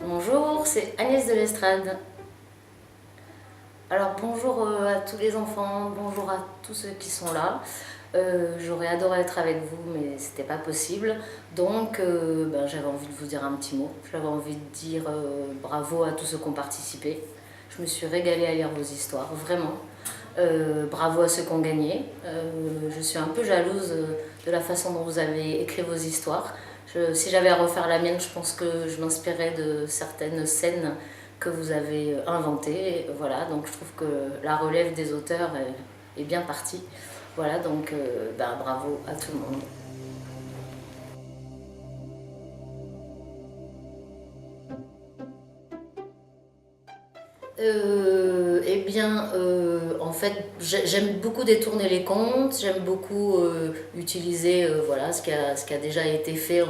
Bonjour, c'est Agnès de l'Estrade. Alors bonjour à tous les enfants, bonjour à tous ceux qui sont là. J'aurais adoré être avec vous, mais c'était pas possible. Donc j'avais envie de vous dire un petit mot. J'avais envie de dire bravo à tous ceux qui ont participé. Je me suis régalée à lire vos histoires, vraiment. Bravo à ceux qui ont gagné. Je suis un peu jalouse de la façon dont vous avez écrit vos histoires. Si j'avais à refaire la mienne, je pense que je m'inspirais de certaines scènes que vous avez inventées. Voilà, donc je trouve que la relève des auteurs est bien partie. Voilà, donc bravo à tout le monde. En fait, j'aime beaucoup détourner les contes, j'aime beaucoup utiliser voilà, ce qui a déjà été fait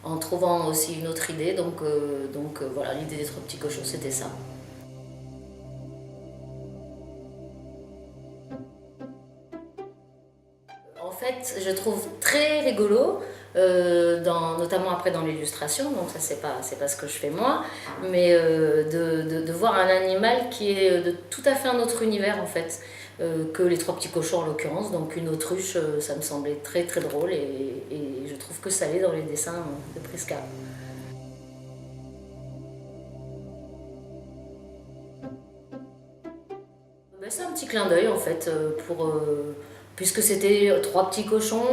en trouvant aussi une autre idée. Voilà, l'idée des trois petits cochons, c'était ça. En fait, je trouve très rigolo, notamment après dans l'illustration, donc ça c'est pas ce que je fais moi, mais de voir un animal qui est de tout à fait un autre univers en fait, que les trois petits cochons en l'occurrence, donc une autruche, ça me semblait très très drôle et je trouve que ça l'est dans les dessins de Prisca. C'est un petit clin d'œil en fait, puisque c'était trois petits cochons,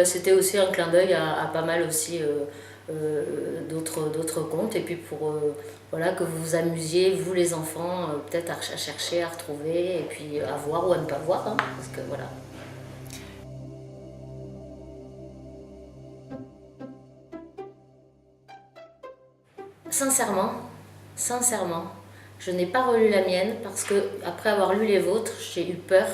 c'était aussi un clin d'œil à pas mal aussi d'autres contes. Et puis pour voilà, que vous vous amusiez, vous les enfants, peut-être à chercher, à retrouver, et puis à voir ou à ne pas voir, hein, parce que voilà. Sincèrement, sincèrement, je n'ai pas relu la mienne parce que après avoir lu les vôtres, j'ai eu peur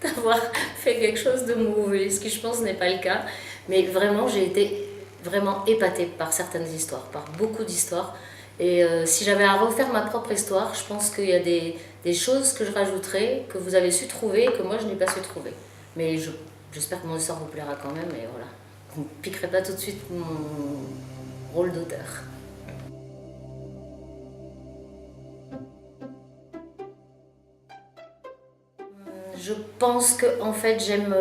d'avoir fait quelque chose de mauvais, ce qui je pense n'est pas le cas. Mais vraiment, j'ai été vraiment épatée par certaines histoires, par beaucoup d'histoires. Et si j'avais à refaire ma propre histoire, je pense qu'il y a des choses que je rajouterais, que vous avez su trouver, que moi je n'ai pas su trouver. Mais j'espère que mon histoire vous plaira quand même, et voilà. Vous ne piquerez pas tout de suite mon rôle d'auteur. Je pense que en fait j'aime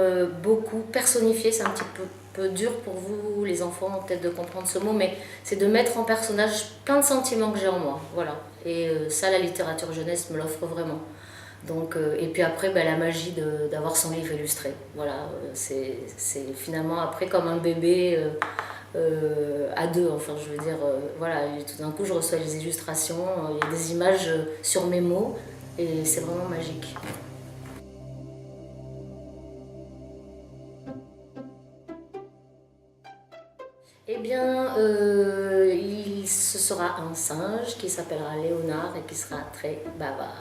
beaucoup personnifier, c'est un petit peu dur pour vous les enfants peut-être de comprendre ce mot, mais c'est de mettre en personnage plein de sentiments que j'ai en moi, voilà. Et ça la littérature jeunesse me l'offre vraiment. Donc, et puis après la magie d'avoir son livre illustré, voilà, c'est finalement après comme un bébé à deux, enfin je veux dire, voilà, et tout d'un coup je reçois les illustrations, il y a des images sur mes mots et c'est vraiment magique. Ce sera un singe qui s'appellera Léonard et qui sera très bavard.